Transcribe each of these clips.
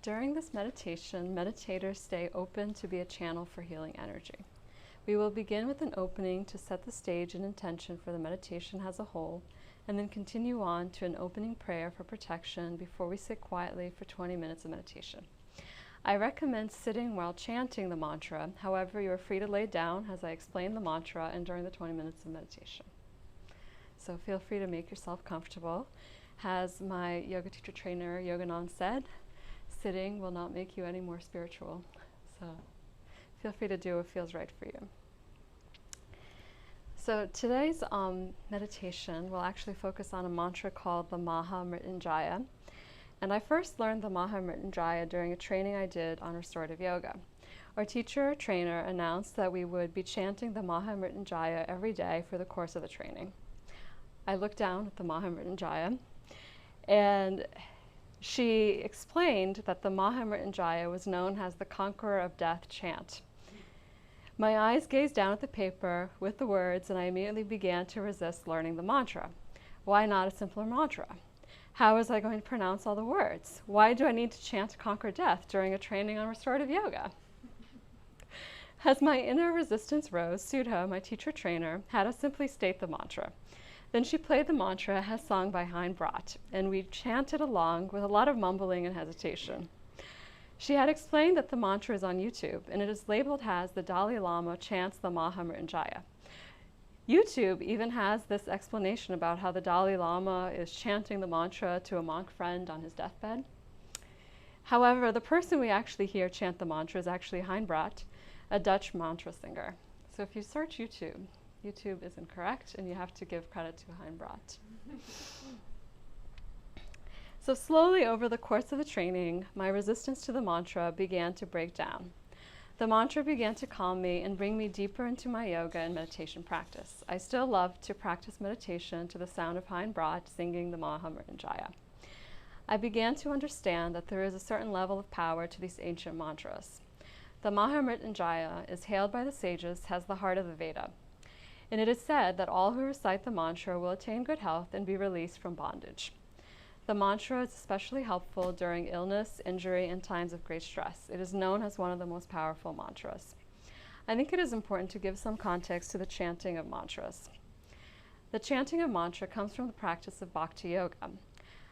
During this meditation, meditators stay open to be a channel for healing energy. We will begin with an opening to set the stage and intention for the meditation as a whole, and then continue on to an opening prayer for protection before we sit quietly for 20 minutes of meditation. I recommend sitting while chanting the mantra. However, you are free to lay down as I explain the mantra and during the 20 minutes of meditation. So feel free to make yourself comfortable. As my yoga teacher trainer Yoganand said, sitting will not make you any more spiritual. So feel free to do what feels right for you. So today's meditation will actually focus on a mantra called the Maha Mrityunjaya. And I first learned the Maha Mrityunjaya during a training I did on restorative yoga. Our teacher or trainer announced that we would be chanting the Maha Mrityunjaya every day for the course of the training. I looked down at the Maha Mrityunjaya, and she explained that the Maha Mrityunjaya was known as the Conqueror of Death chant. My eyes gazed down at the paper with the words, and I immediately began to resist learning the mantra. Why not a simpler mantra? How was I going to pronounce all the words? Why do I need to chant to conquer death during a training on restorative yoga? As my inner resistance rose, Sudha, my teacher trainer, had us simply state the mantra. Then she played the mantra as sung by Hein Brott, and we chanted along with a lot of mumbling and hesitation. She had explained that the mantra is on YouTube, and it is labeled as the Dalai Lama chants the Maha Mrityunjaya. YouTube even has this explanation about how the Dalai Lama is chanting the mantra to a monk friend on his deathbed. However, the person we actually hear chant the mantra is actually Hein Brott, a Dutch mantra singer. So if you search YouTube, YouTube is incorrect, and you have to give credit to Hein Brott. So slowly over the course of the training, my resistance to the mantra began to break down. The mantra began to calm me and bring me deeper into my yoga and meditation practice. I still love to practice meditation to the sound of Hein Brott singing the Maha Mrityunjaya. I began to understand that there is a certain level of power to these ancient mantras. The Maha Mrityunjaya is hailed by the sages as the heart of the Veda, and it is said that all who recite the mantra will attain good health and be released from bondage. The mantra is especially helpful during illness, injury, and times of great stress. It is known as one of the most powerful mantras. I think it is important to give some context to the chanting of mantras. The chanting of mantra comes from the practice of bhakti yoga.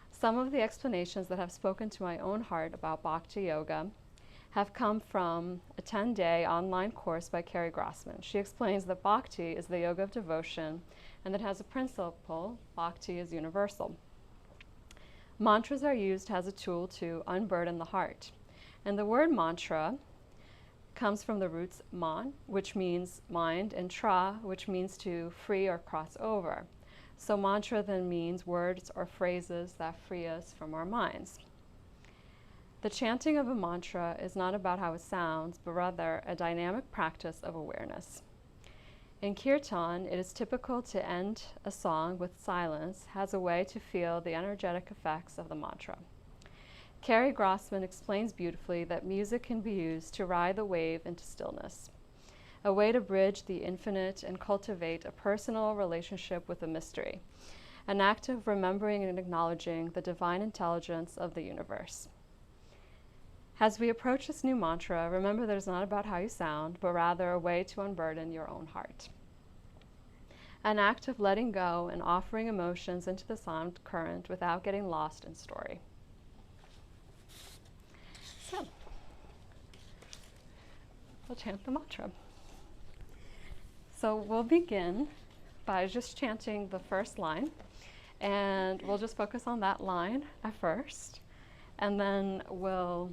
Some of the explanations that have spoken to my own heart about bhakti yoga have come from a 10-day online course by Carrie Grossman. She explains that bhakti is the yoga of devotion, and that has a principle: bhakti is universal. Mantras are used as a tool to unburden the heart. And the word mantra comes from the roots man, which means mind, and tra, which means to free or cross over. So mantra then means words or phrases that free us from our minds. The chanting of a mantra is not about how it sounds, but rather a dynamic practice of awareness. In kirtan, it is typical to end a song with silence as a way to feel the energetic effects of the mantra. Carrie Grossman explains beautifully that music can be used to ride the wave into stillness, a way to bridge the infinite and cultivate a personal relationship with a mystery, an act of remembering and acknowledging the divine intelligence of the universe. As we approach this new mantra, remember that it's not about how you sound, but rather a way to unburden your own heart. An act of letting go and offering emotions into the sound current without getting lost in story. So, we'll chant the mantra. So we'll begin by just chanting the first line, and we'll just focus on that line at first, and then we'll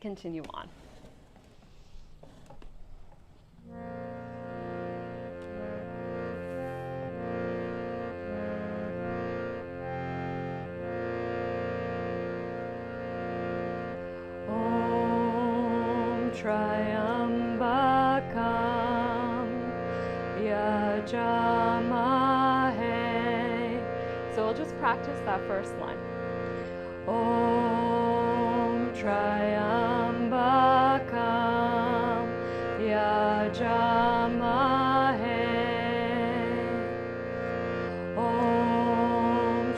continue on. Om Triambakam Yajamahe. So we'll just practice that first line. Om Triambakam Yajamahe. Om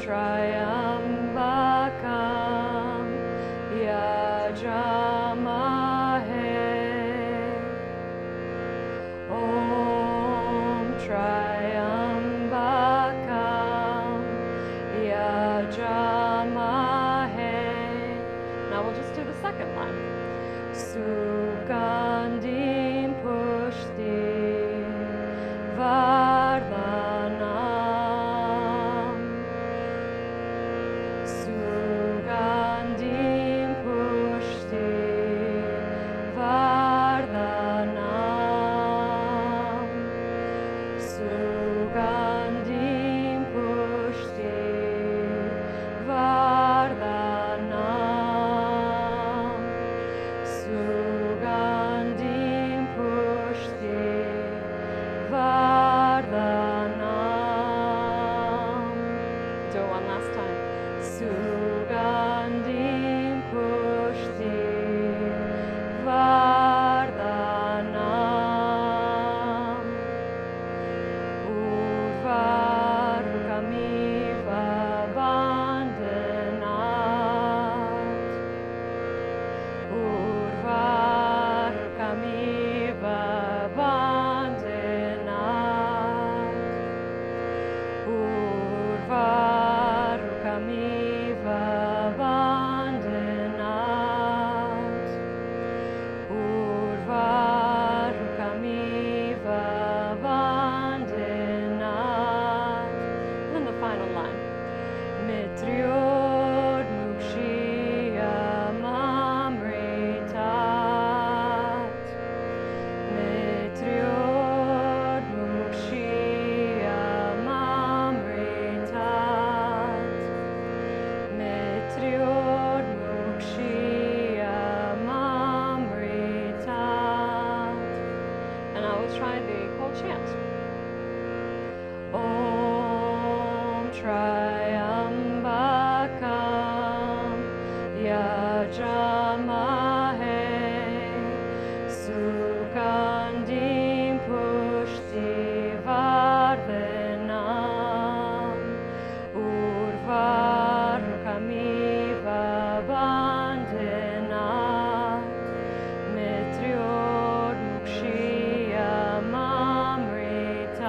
Triambakam Yajamahe. Triambakam Yajamahe. Now we'll just do the second line. Sugandim Pushti Vardhanam. Sugandim Pushti Vardhanam. Sugandim Pushti Vardhanam. Sugandim Pushti Vardhanam. Do it one last time. Sugandim Pushti Vardhanam. Urvarukamiva Bandhanat. Urvarukamiva Bandhanat. Urvarukamiva Bandhanat. Urvarukamiva Bandhanat. And then the final line. Mitryor Mukshiyam Amritat. Mitryor Mukshiyam Amritat. Mitryor Mukshiyam Amritat. And I will try the whole chant. Om Triambakam Yajamahe Sugandim Pushti Vardhanam. Urvarukamiva Bandhanat. Mitryor Mukshiyam Amritat.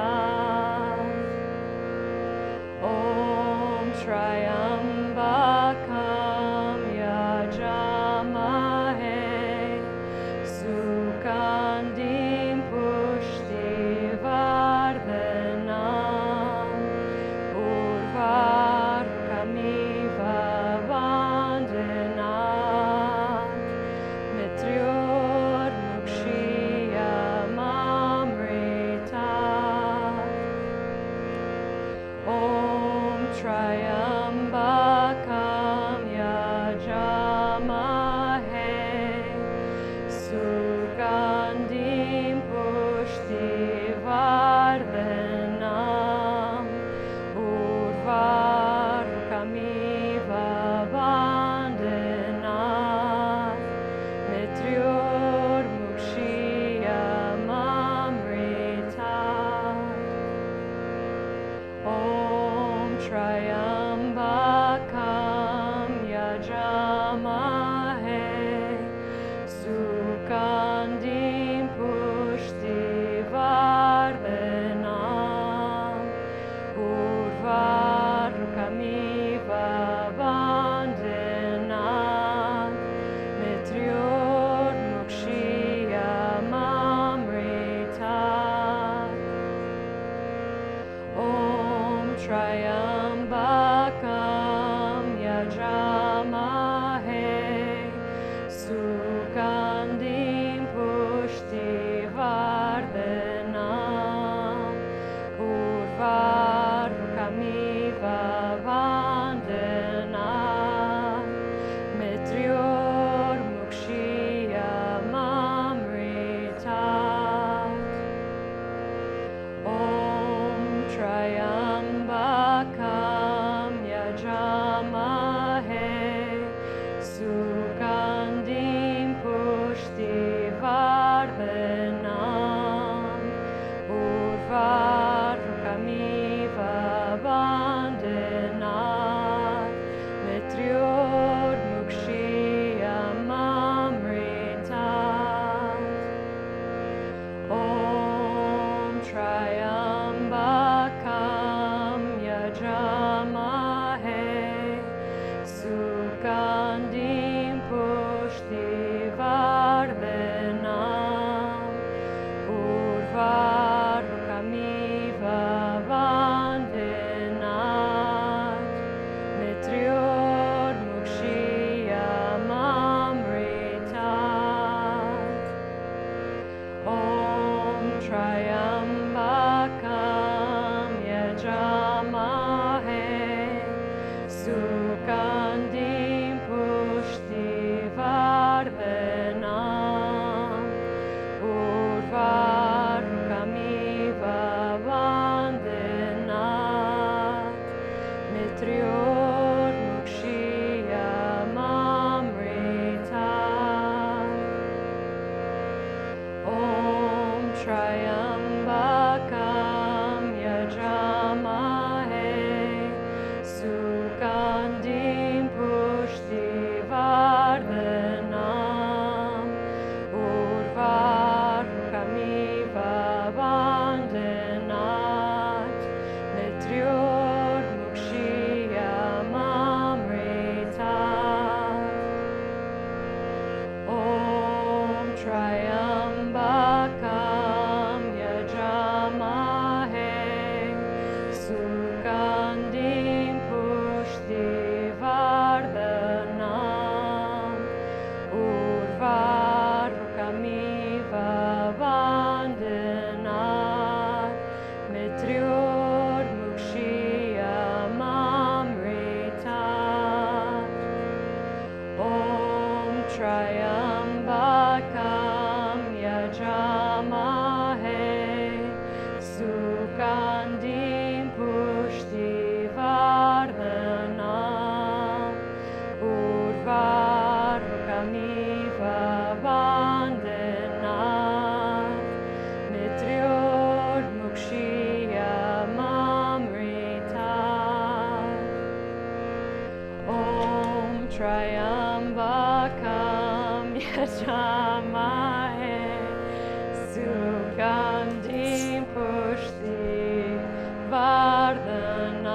Om Triambakam Yajamahe Sugandim Pushti Vardhanam. Urvarukamiva Bandhanat. Mitryor Mukshiyam Amritat. Om Triambakam Yajamahe Sugandim Pushti Vardhanam. Urvarukamiva Bandhanat. Mitryor Mukshiyam Amritat. Om Triambakam Yajamahe Sugandim Pushti Vardhanam. Urvarukamiva Bandhanat. Mitryor Mukshiyam Amritat. Om Triambakam Yajamahe Sugandim Pushti Vardhanam. Urvarukamiva Bandhanat. Mitryor Mukshiyam Amritat. Om Triambakam Yajamahe Sugandim Pushti Vardhanam. Urvarukamiva Bandhanat. Mitryor Mukshiyam Amritat. Om Triambakam jamahe sukandim pushti vardhanam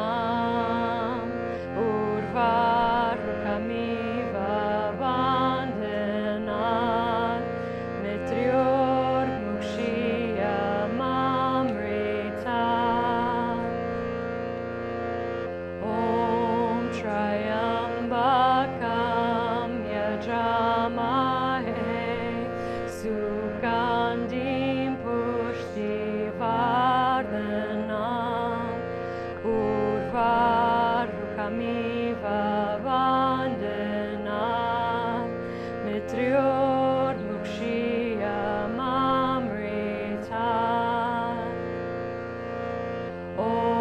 urvarukamiva vandanat mitryor mukshiya mamrita Om Triambakam Yajamahe Sukandim Pushti Vardhanam Urvarukamiva Vandanam Mitryor Mukshiya Mamrita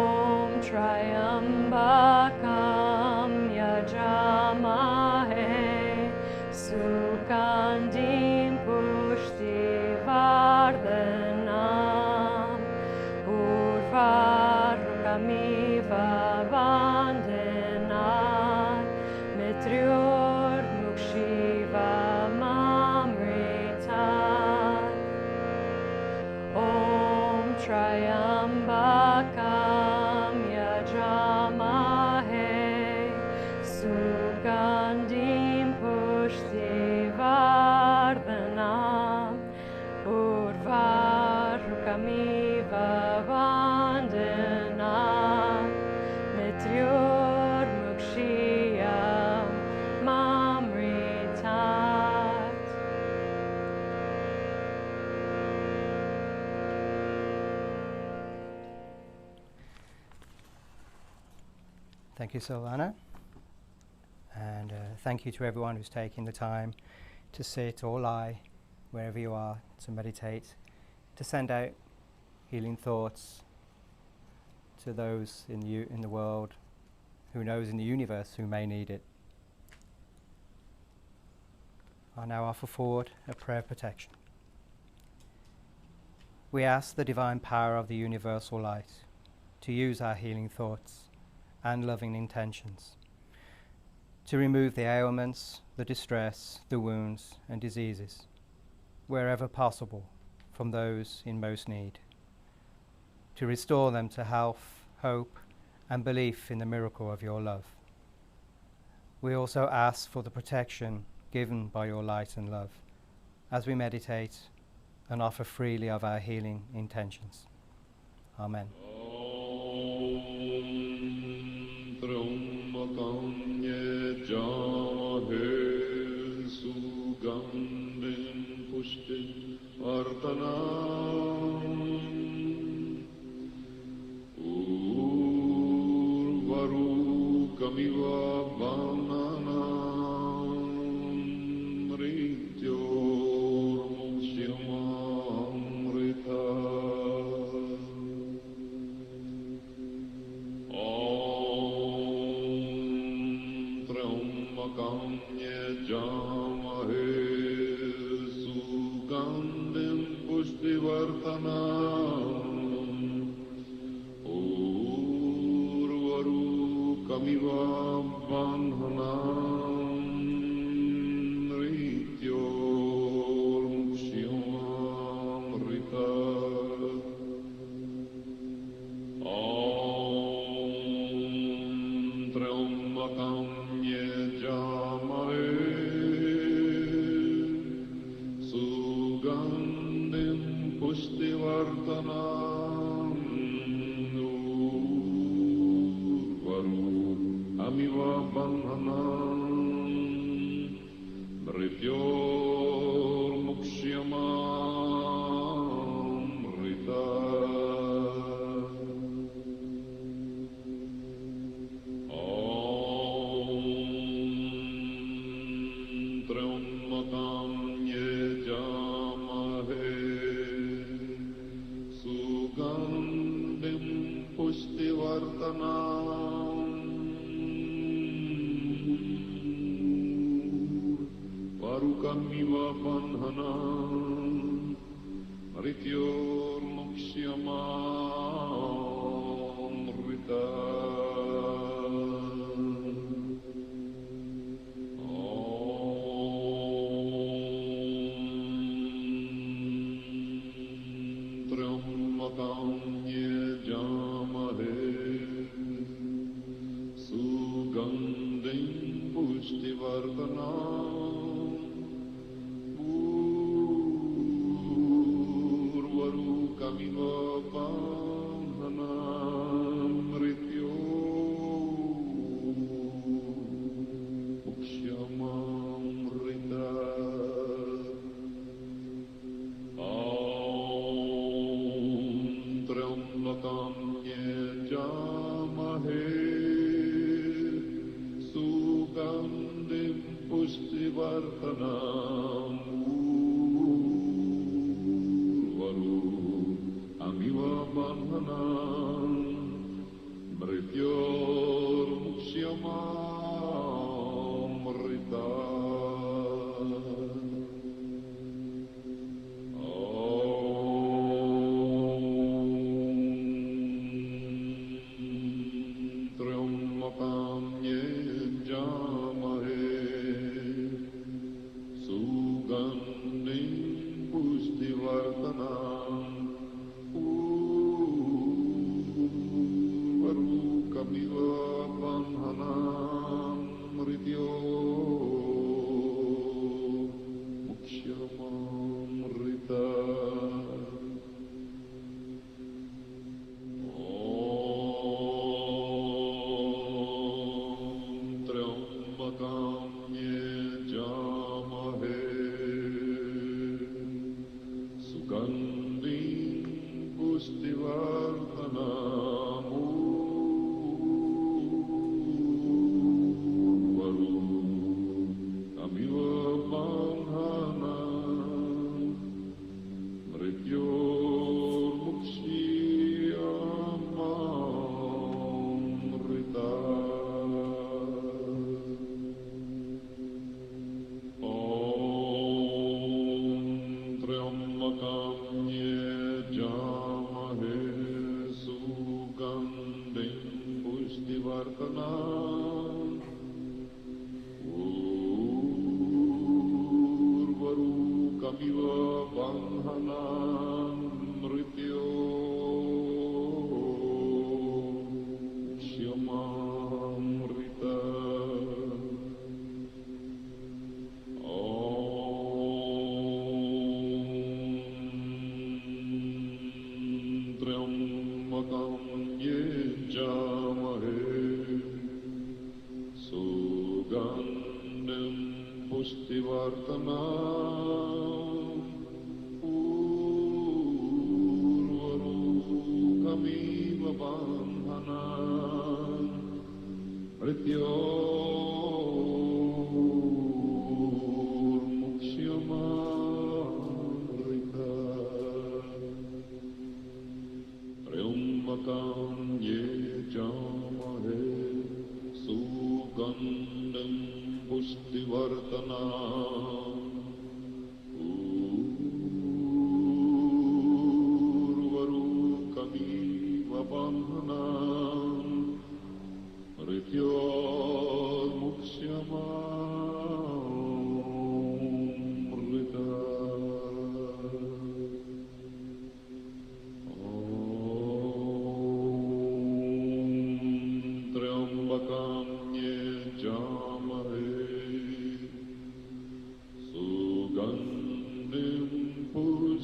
Om Triambakam Yajamahe Sukandim Pushti Vardhanam Urvarukamiva Vandanat Mitryor Mukshiva Mamritat Om Triambakam Yajamahe Sugandim Pushti Vardhanam Urvarukamiva Vandanam Mitryor Mukshiyam Mamritat Thank you, Silvana. And thank you to everyone who's taking the time to sit or lie, wherever you are, to meditate, to send out healing thoughts to those in the world, who knows, in the universe, who may need it. I now offer forward a prayer of protection. We ask the divine power of the universal light to use our healing thoughts and loving intentions to remove the ailments, the distress, the wounds and diseases, wherever possible, from those in most need, to restore them to health, hope and belief in the miracle of your love. We also ask for the protection given by your light and love as we meditate and offer freely of our healing intentions. Amen. पुष्टिवर्धनम् उर्वरुकमिव बन्धनान् मृत्यो मुक्ष्यमामृता त्र्यम्बकं यजामहे सुगन्धिं पुष्टिवर्धनम् उर्वरुकमिव बन्धनान् मृत्योर्मुक्ष्यमामृता त्र्यम्बकं यजामहे सुगन्धिं पुष्टिवर्धनम् उर्वरुकमिव बन्धनान् मृत्यो मुक्ष्यमामृता त्र्यम्बकं यजामहे सुगन्धिं पुष्टिवर्धनम् उर्वरुकमिव बन्धनान् मृत्योर्मुक्ष्यमामृता त्र्यम्बकं यजामहे सुगन्धिं पुष्टिवर्धनम् उर्वरुकमिव बन्धनान् मृत्यो मुक्ष्यमामृता त्र्यम्बकं यजामहे सुगन्धिं पुष्टिवर्धनम् उर्वरुकमिव बन्धनान् मृत्योर्मुक्ष्यमामृता त्र्यम्बकं यजामहे सुगन्धिं पुष्टिवर्धनम् उर्वरुकमिव बन्धनान् मृत्योर्मुक्ष्यमामृता त्र्यम्बकं यजामहे सुगन्धिं पुष्टिवर्धनम्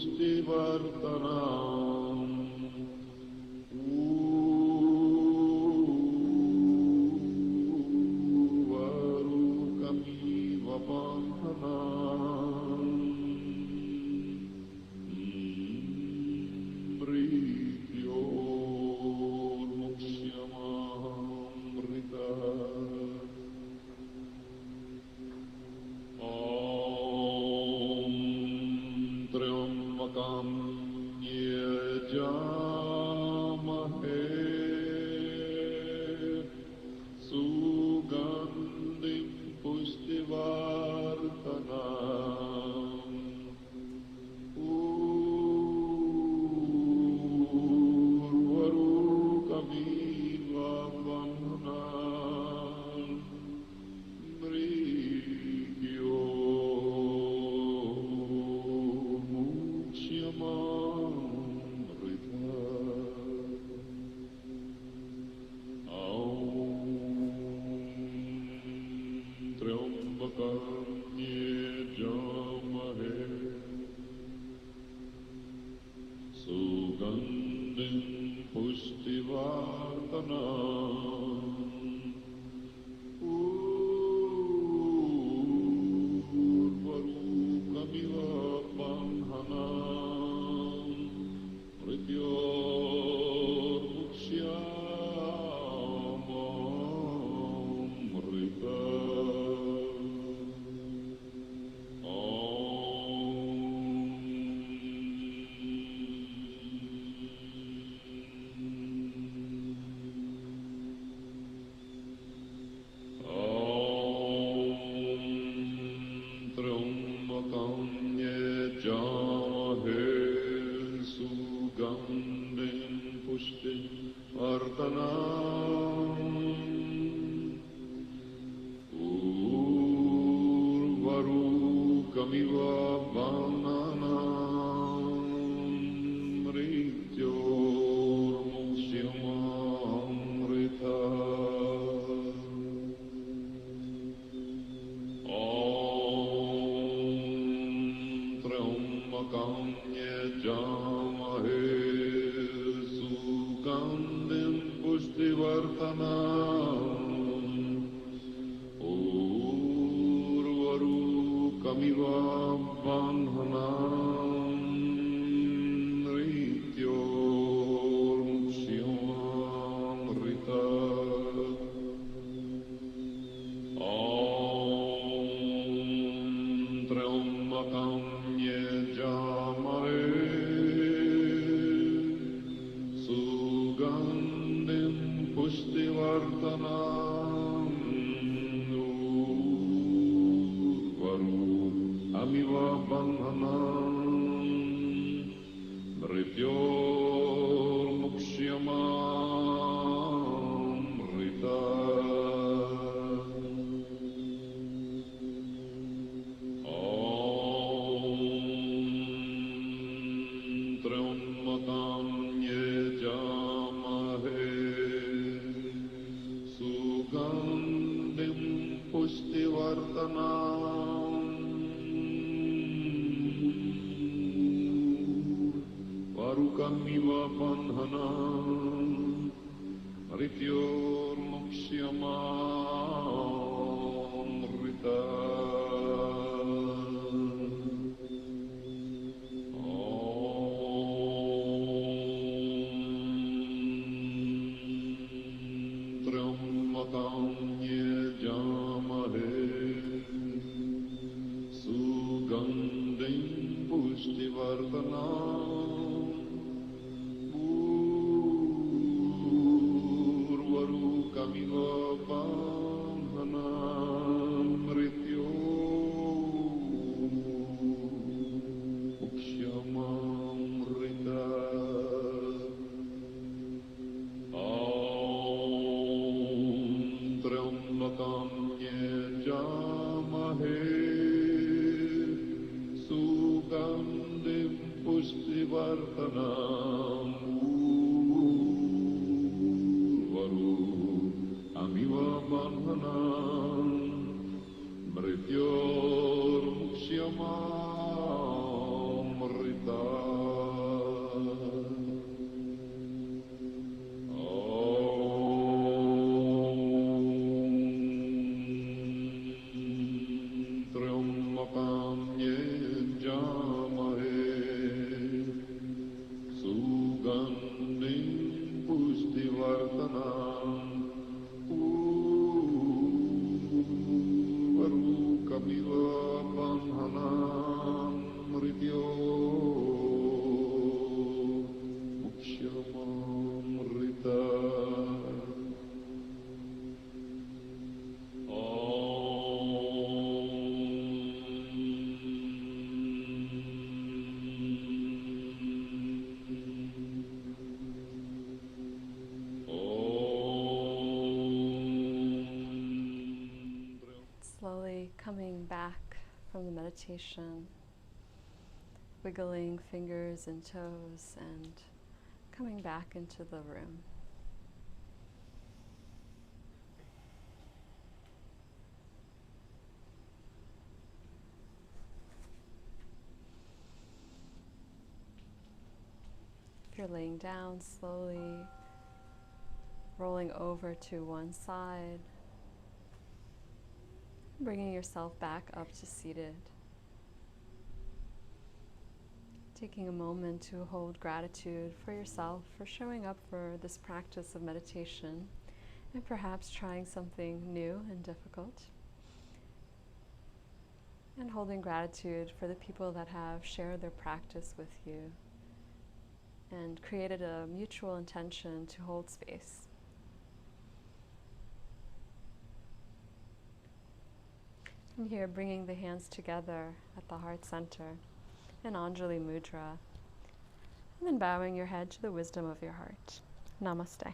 पुष्टिवर्धनम् उर्वरुकमिव बन्धनान् मृत्योर्मुक्ष्याममृता Urvarukamiv bananam mrityormukshyamamrita Trambakam yajamahe sugandhim pushtivardhanam Urvarukamiv bandhanam mrityormukshyamamrita Trambakam yajamahe sugandhim pushtivardhanam urvarukamiva bandhanam mrityormukshyamamrita Trambakam yajamahe sugandhim pushtivardhanam varukamiva bandhanam mrityormukshyamamrita Trambakam yajamahe sugandhim pushtivardhanam urvarukamiva bandhanam mrityormukshyamamrita Trambakam yajamahe sugandhim pushtivardhanam urvarukamiva bandhanam mrityormukshyamamrita Trambakam yajamahe sugandhim pushtivardhanam urvarukamiva bandhanam mrityormukshyamamrita Slowly coming back from the meditation, wiggling fingers and toes and coming back into the room. If you're laying down, slowly rolling over to one side, bringing yourself back up to seated. Taking a moment to hold gratitude for yourself for showing up for this practice of meditation and perhaps trying something new and difficult. And holding gratitude for the people that have shared their practice with you and created a mutual intention to hold space. From here, bringing the hands together at the heart center in Anjali Mudra, and then bowing your head to the wisdom of your heart. Namaste.